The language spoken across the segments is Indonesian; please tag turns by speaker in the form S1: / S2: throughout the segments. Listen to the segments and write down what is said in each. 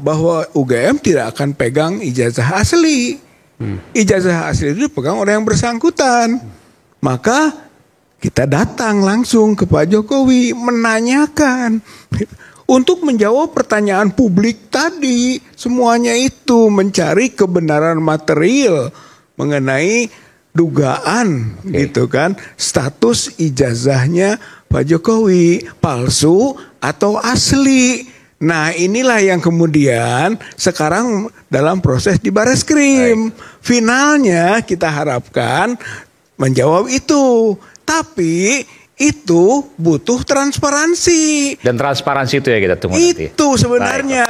S1: bahwa UGM tidak akan pegang ijazah asli. Ijazah asli itu dipegang oleh yang bersangkutan. Maka kita datang langsung ke Pak Jokowi menanyakan untuk menjawab pertanyaan publik tadi. Semuanya itu mencari kebenaran material mengenai dugaan gitu kan, status ijazahnya Pak Jokowi palsu atau asli. Nah, inilah yang kemudian sekarang dalam proses di Bareskrim. Finalnya kita harapkan menjawab itu. Tapi itu butuh transparansi.
S2: Dan transparansi itu ya kita tunggu nanti.
S1: Itu sebenarnya.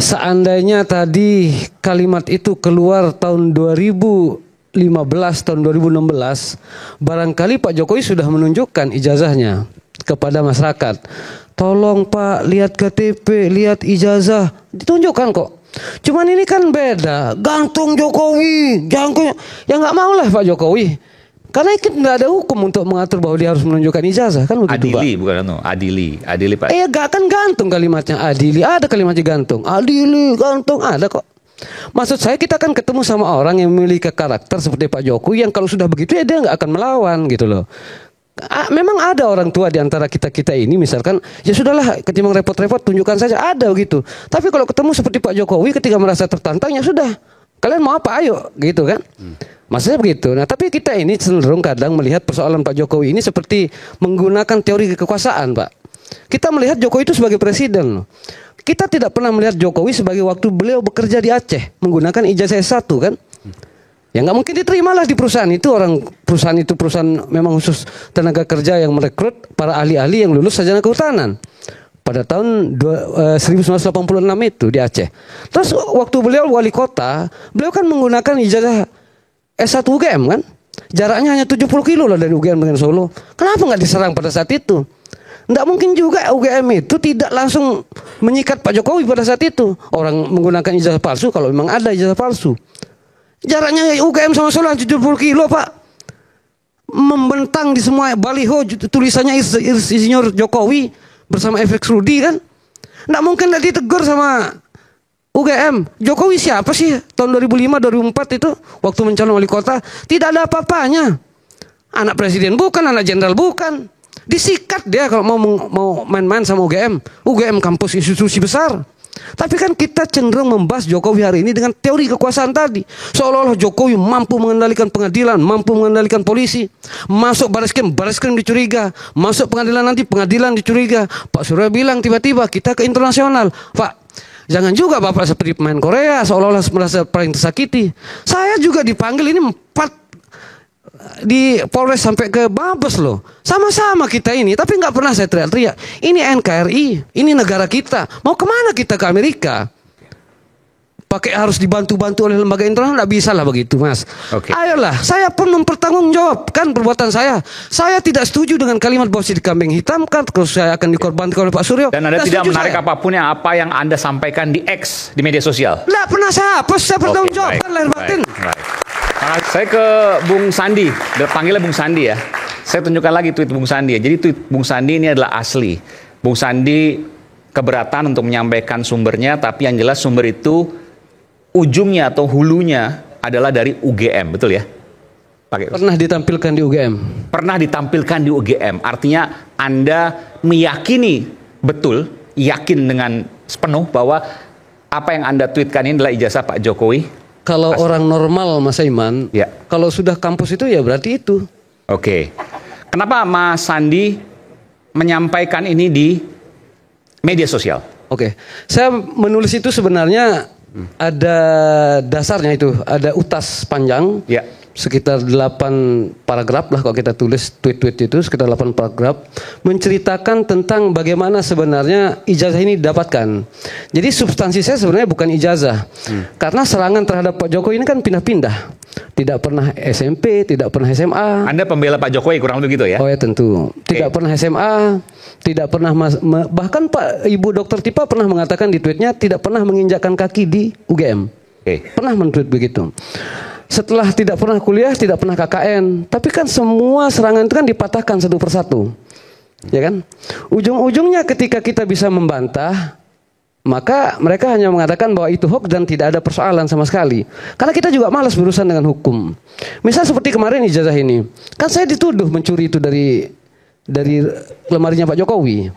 S3: Seandainya tadi kalimat itu keluar tahun 2015, tahun 2016, barangkali Pak Jokowi sudah menunjukkan ijazahnya kepada masyarakat. Tolong Pak, lihat KTP, lihat ijazah, ditunjukkan kok. Cuman ini kan beda, gantung Jokowi, jangan ya nggak mau lah Pak Jokowi. Karena itu nggak ada hukum untuk mengatur bahwa dia harus menunjukkan ijazah, kan begitu
S2: Adili,
S3: Pak?
S2: bukan no, adili Pak.
S3: Gak kan gantung kalimatnya adili, ada kalimatnya gantung, adili, gantung, ada kok. Maksud saya kita kan ketemu sama orang yang memiliki karakter seperti Pak Jokowi yang kalau sudah begitu ya dia nggak akan melawan gitu loh. Memang ada orang tua di antara kita ini misalkan ya sudahlah ketimbang repot-repot tunjukkan saja, ada gitu. Tapi kalau ketemu seperti Pak Jokowi ketika merasa tertantang ya sudah, kalian mau apa ayo gitu kan. Maksudnya begitu. Nah tapi kita ini cenderung kadang melihat persoalan Pak Jokowi ini seperti menggunakan teori kekuasaan Pak. Kita melihat Jokowi itu sebagai presiden loh. Kita tidak pernah melihat Jokowi sebagai waktu beliau bekerja di Aceh menggunakan ijazah S1 kan. Ya nggak mungkin diterimalah di perusahaan itu, perusahaan memang khusus tenaga kerja yang merekrut para ahli-ahli yang lulus sarjana kehutanan pada tahun 1986 itu di Aceh. Terus waktu beliau wali kota, beliau kan menggunakan ijazah S1 UGM kan, jaraknya hanya 70 kilo lah dari UGM dengan Solo. Kenapa nggak diserang pada saat itu? Nggak mungkin juga UGM itu tidak langsung menyikat Pak Jokowi pada saat itu. Orang menggunakan ijazah palsu kalau memang ada ijazah palsu. Jaraknya UGM sama Solo 70 kilo Pak. Membentang di semua baliho tulisannya Insinyur Jokowi bersama FX Rudi kan. Nggak mungkin nggak ditegur sama UGM. Jokowi siapa sih tahun 2005-2004 itu waktu mencalon wali kota? Tidak ada apa-apanya. Anak presiden bukan, anak jenderal bukan. Disikat dia kalau mau main-main sama UGM. UGM kampus institusi besar. Tapi kan kita cenderung membahas Jokowi hari ini dengan teori kekuasaan tadi. Seolah-olah Jokowi mampu mengendalikan pengadilan, mampu mengendalikan polisi. Masuk Bareskrim dicuriga. Masuk pengadilan nanti, pengadilan dicuriga. Pak Surya bilang tiba-tiba kita ke internasional. Pak, jangan juga Bapak seperti pemain Korea, seolah-olah merasa paling tersakiti. Saya juga dipanggil ini 4 di Polres sampai ke Mabes loh. Sama-sama kita ini, tapi nggak pernah saya teriak-teriak. Ini NKRI, ini negara kita. Mau kemana kita ke Amerika? Pakai harus dibantu-bantu oleh lembaga internasional, nggak bisa lah begitu Mas. Ayolah, saya pun mempertanggungjawabkan perbuatan saya. Saya tidak setuju dengan kalimat bahwa si dikambing hitam kan, kalau saya akan dikorbankan oleh Pak Suryo.
S2: Dan Anda tidak menarik apapun apa yang Anda sampaikan di X, di media sosial?
S3: Nggak pernah saya hapus, saya pertanggungjawabkan lahir batin.
S2: Saya ke Bung Sandi, panggilnya Bung Sandi ya. Saya tunjukkan lagi tweet Bung Sandi ya. Jadi tweet Bung Sandi ini adalah asli. Bung Sandi keberatan untuk menyampaikan sumbernya, tapi yang jelas sumber itu ujungnya atau hulunya adalah dari UGM, betul ya?
S3: Pernah ditampilkan di UGM.
S2: Pernah ditampilkan di UGM. Artinya Anda meyakini betul, yakin dengan sepenuh bahwa apa yang Anda tweetkan ini adalah ijazah Pak Jokowi.
S3: Kalau orang normal Mas Aiman, ya. Kalau sudah kampus itu ya berarti itu.
S2: Oke. Kenapa Mas Sandi menyampaikan ini di media sosial?
S3: Oke. Saya menulis itu sebenarnya ada dasarnya itu, ada utas panjang. Ya. Sekitar 8 paragraf lah kalau kita tulis tweet-tweet itu, sekitar 8 paragraf menceritakan tentang bagaimana sebenarnya ijazah ini didapatkan. Jadi substansi saya sebenarnya bukan ijazah. Karena serangan terhadap Pak Jokowi ini kan pindah-pindah. Tidak pernah SMP, tidak pernah SMA.
S2: Anda pembela Pak Jokowi kurang lebih gitu ya?
S3: Oh ya tentu. Tidak pernah SMA, tidak pernah bahkan Pak Ibu Dr. Tipa pernah mengatakan di tweetnya tidak pernah menginjakkan kaki di UGM. Pernah men-tweet begitu. Setelah tidak pernah kuliah, tidak pernah KKN. Tapi kan semua serangan itu kan dipatahkan satu persatu. Ya kan? Ujung-ujungnya ketika kita bisa membantah, maka mereka hanya mengatakan bahwa itu hoax dan tidak ada persoalan sama sekali. Karena kita juga malas berurusan dengan hukum. Misal seperti kemarin ijazah ini, kan saya dituduh mencuri itu dari lemarinya Pak Jokowi.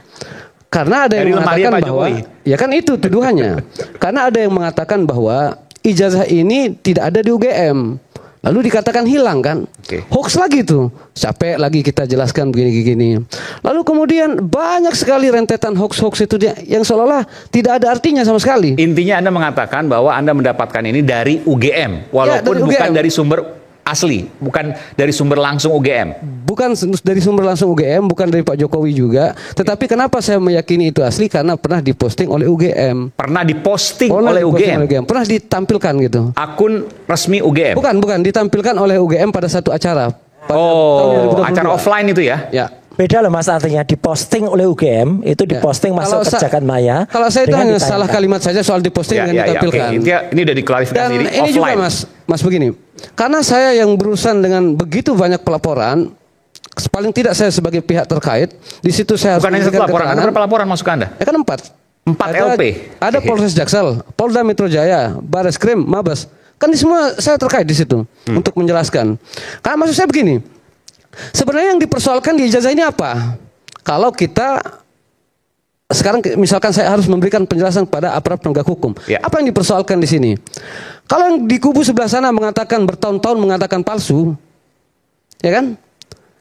S3: Karena ada yang mengatakan bahwa, ya kan itu tuduhannya. Karena ada yang mengatakan bahwa ijazah ini tidak ada di UGM. Lalu dikatakan hilang kan? Hoax lagi tuh. Capek lagi kita jelaskan begini-gini. Lalu kemudian banyak sekali rentetan hoax-hoax itu yang seolah-olah tidak ada artinya sama sekali.
S2: Intinya Anda mengatakan bahwa Anda mendapatkan ini dari UGM, walaupun bukan dari sumber asli, bukan dari sumber langsung UGM.
S3: Bukan dari sumber langsung UGM, bukan dari Pak Jokowi juga. Tetapi kenapa saya meyakini itu asli? Karena pernah diposting oleh UGM.
S2: Pernah diposting oleh UGM.
S3: Pernah ditampilkan gitu.
S2: Akun resmi UGM.
S3: Bukan ditampilkan oleh UGM pada satu acara.
S2: Acara offline itu ya?
S3: Ya.
S4: Beda loh Mas, artinya diposting oleh UGM itu diposting masuk ke Jagat Maya.
S3: Kalau saya itu hanya salah kalimat saja soal diposting dan ditampilkan.
S2: Ini udah diklarifikasi.
S3: Dan ini juga Mas begini. Karena saya yang berurusan dengan begitu banyak pelaporan, paling tidak saya sebagai pihak terkait, di situ saya
S2: bukan hanya satu laporan. Ada berapa laporan masuk ke Anda?
S3: Ya kan 4.
S2: 4 LP.
S3: Ada Polres Jaksel, Polda Metro Jaya, Bareskrim, Mabes. Kan semua saya terkait di situ untuk menjelaskan. Karena maksud saya begini. Sebenarnya yang dipersoalkan di ijazah ini apa? Kalau kita sekarang misalkan saya harus memberikan penjelasan kepada aparat penegak hukum. Apa yang dipersoalkan di sini? Kalau yang di kubu sebelah sana mengatakan bertahun-tahun mengatakan palsu, ya kan?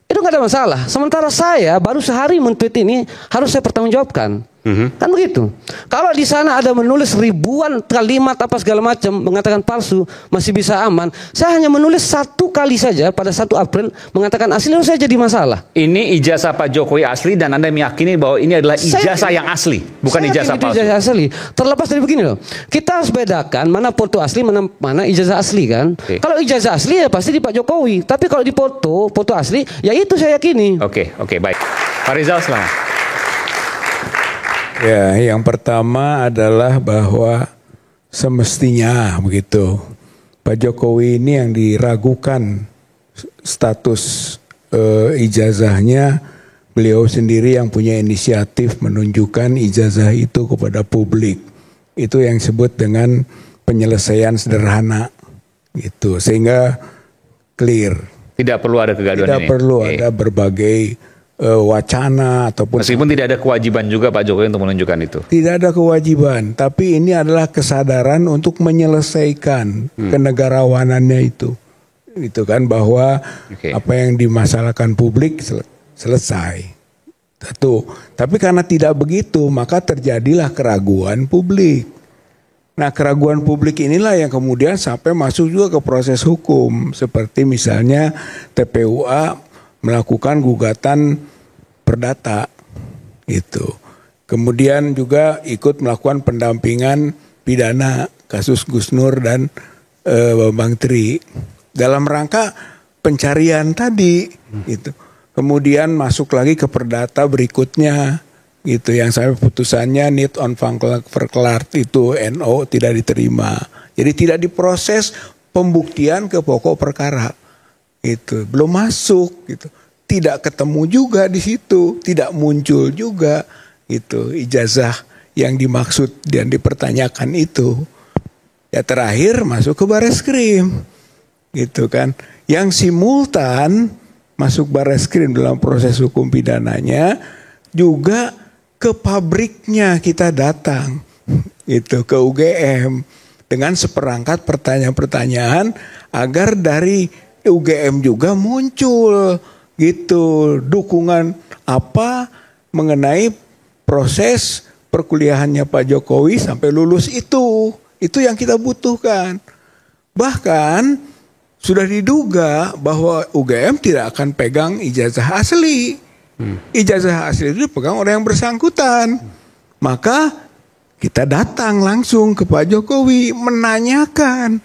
S3: Itu nggak ada masalah. Sementara saya baru sehari men-tweet ini harus saya pertanggungjawabkan. Kan begitu. Kalau di sana ada menulis ribuan kalimat apa segala macam mengatakan palsu masih bisa aman. Saya hanya menulis 1 kali saja pada 1 April mengatakan asli, lalu saya jadi masalah.
S2: Ini ijazah Pak Jokowi asli dan Anda meyakini bahwa ini adalah ijazah yang asli, bukan ijazah palsu.
S3: Ijazah asli. Terlepas dari begini loh. Kita harus bedakan mana foto asli, mana ijazah asli kan. Kalau ijazah asli ya pasti di Pak Jokowi. Tapi kalau di foto asli, ya itu saya yakini.
S2: Oke, baik. Pak Rizal, selamat.
S1: Ya, yang pertama adalah bahwa semestinya begitu. Pak Jokowi ini yang diragukan status ijazahnya, beliau sendiri yang punya inisiatif menunjukkan ijazah itu kepada publik. Itu yang disebut dengan penyelesaian sederhana gitu. Sehingga clear.
S2: Tidak perlu ada kegaduhan ini.
S1: Tidak perlu ada berbagai wacana ataupun
S2: meskipun tidak ada kewajiban juga Pak Jokowi untuk menunjukkan itu. Tidak
S1: ada kewajiban, tapi ini adalah kesadaran untuk menyelesaikan kenegarawanannya itu kan bahwa apa yang dimasalahkan publik selesai. Satu. Tapi karena tidak begitu, maka terjadilah keraguan publik. Nah, keraguan publik inilah yang kemudian sampai masuk juga ke proses hukum, seperti misalnya TPUA melakukan gugatan perdata itu. Kemudian juga ikut melakukan pendampingan pidana kasus Gus Nur dan Bambang Tri dalam rangka pencarian tadi gitu. Kemudian masuk lagi ke perdata berikutnya gitu yang sampai putusannya Niet onafhankelijk itu NO tidak diterima. Jadi tidak diproses pembuktian ke pokok perkara. Itu belum masuk gitu, tidak ketemu juga di situ, tidak muncul juga itu ijazah yang dimaksud dan dipertanyakan itu. Ya terakhir masuk ke Bareskrim gitu kan, yang simultan masuk Bareskrim dalam proses hukum pidananya juga ke pabriknya kita datang itu ke UGM dengan seperangkat pertanyaan-pertanyaan agar dari UGM juga muncul gitu dukungan apa mengenai proses perkuliahannya Pak Jokowi sampai lulus itu yang kita butuhkan. Bahkan sudah diduga bahwa UGM tidak akan pegang ijazah asli. Ijazah asli itu dipegang orang yang bersangkutan. Maka kita datang langsung ke Pak Jokowi menanyakan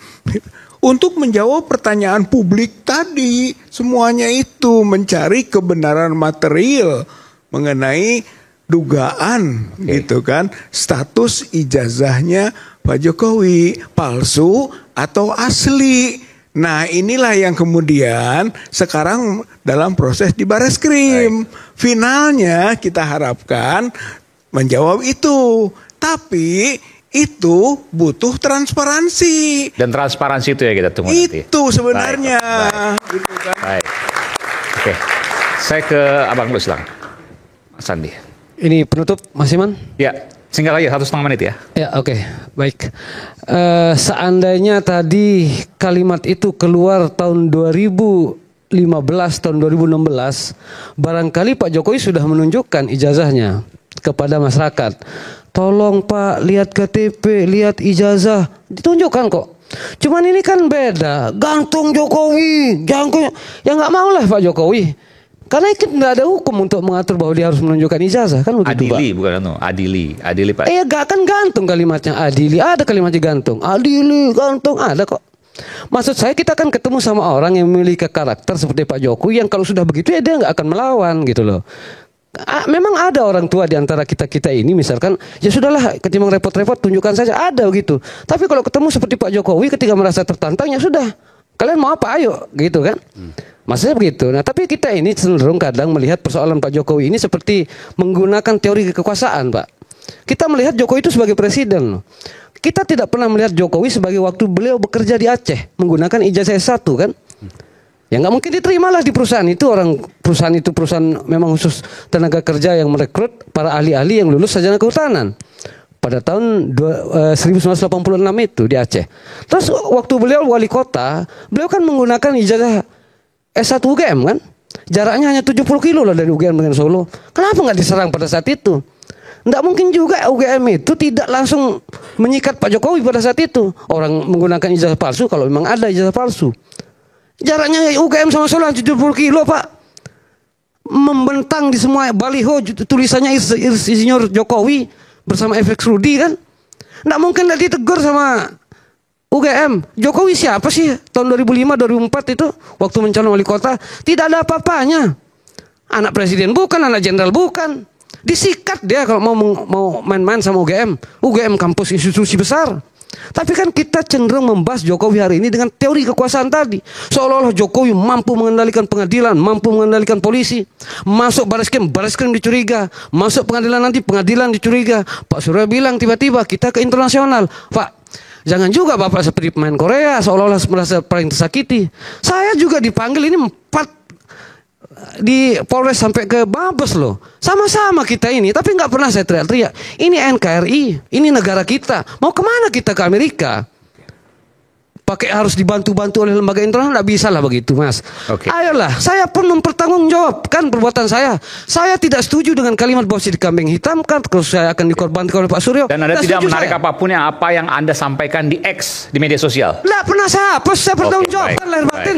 S1: untuk menjawab pertanyaan publik tadi, semuanya itu mencari kebenaran material mengenai dugaan gitu kan, status ijazahnya Pak Jokowi palsu atau asli. Nah, inilah yang kemudian sekarang dalam proses di Bareskrim. Finalnya kita harapkan menjawab itu. Tapi itu butuh transparansi.
S2: Dan transparansi itu ya kita tunggu nanti.
S1: Itu sebenarnya.
S2: Baik.
S1: Gitu kan.
S2: Baik. Oke, saya ke Abang dulu silakan. Mas Sandi.
S3: Ini penutup Mas Iman?
S2: Ya, singkat aja 1,5 menit ya.
S3: Ya, oke. Baik. Seandainya tadi kalimat itu keluar tahun 2015, tahun 2016, barangkali Pak Jokowi sudah menunjukkan ijazahnya kepada masyarakat. Tolong Pak, lihat KTP, lihat ijazah, ditunjukkan kok. Cuman ini kan beda, gantung Jokowi, jangan, ya nggak mau lah Pak Jokowi. Karena itu nggak ada hukum untuk mengatur bahwa dia harus menunjukkan ijazah, kan begitu
S2: Adili,
S3: Pak?
S2: bukan itu, adili Pak.
S3: Gak akan gantung kalimatnya adili, ada kalimatnya gantung, adili, gantung, ada kok. Maksud saya kita akan ketemu sama orang yang memiliki karakter seperti Pak Jokowi yang kalau sudah begitu ya dia nggak akan melawan gitu loh. Memang ada orang tua di antara kita ini misalkan ya sudahlah ketimbang repot-repot tunjukkan saja, ada gitu. Tapi kalau ketemu seperti Pak Jokowi ketika merasa tertantang ya sudah, kalian mau apa ayo gitu kan. Maksudnya begitu. Nah tapi kita ini cenderung kadang melihat persoalan Pak Jokowi ini seperti menggunakan teori kekuasaan Pak. Kita melihat Jokowi itu sebagai presiden loh. Kita tidak pernah melihat Jokowi sebagai waktu beliau bekerja di Aceh menggunakan ijazah S1 kan. Ya nggak mungkin diterimalah di perusahaan itu, perusahaan memang khusus tenaga kerja yang merekrut para ahli-ahli yang lulus sarjana kehutanan pada tahun 1986 itu di Aceh. Terus waktu beliau wali kota, beliau kan menggunakan ijazah S1 UGM kan, jaraknya hanya 70 kilo lah dari UGM dengan Solo. Kenapa nggak diserang pada saat itu? Nggak mungkin juga UGM itu tidak langsung menyikat Pak Jokowi pada saat itu. Orang menggunakan ijazah palsu kalau memang ada ijazah palsu. Jaraknya UGM sama Solo 70 kilo Pak. Membentang di semua baliho tulisannya Insinyur Jokowi bersama FX Rudi kan. Nggak mungkin nggak ditegur sama UGM. Jokowi siapa sih tahun 2005-2004 itu waktu mencalon wali kota? Tidak ada apa-apanya. Anak presiden bukan, anak jenderal bukan. Disikat dia kalau mau main-main sama UGM. UGM kampus institusi besar. Tapi kan kita cenderung membahas Jokowi hari ini dengan teori kekuasaan tadi. Seolah-olah Jokowi mampu mengendalikan pengadilan, mampu mengendalikan polisi. Masuk Bareskrim dicuriga. Masuk pengadilan nanti, pengadilan dicuriga. Pak Surya bilang tiba-tiba kita ke internasional. Pak, jangan juga Bapak seperti pemain Korea, seolah-olah merasa paling tersakiti. Saya juga dipanggil ini 4 di Polres sampai ke Mabes loh. Sama-sama kita ini, tapi nggak pernah saya teriak-teriak. Ini NKRI, ini negara kita. Mau kemana kita ke Amerika? Pakai harus dibantu-bantu oleh lembaga internasional, nggak bisa lah begitu Mas. Ayolah, saya pun mempertanggungjawabkan perbuatan saya. Saya tidak setuju dengan kalimat bahwa si dikambing hitam kan, kalau saya akan dikorbankan oleh Pak Suryo.
S2: Dan Anda tidak menarik apapun apa yang Anda sampaikan di X, di media sosial?
S3: Nggak pernah saya hapus, saya pertanggungjawabkan lahir batin.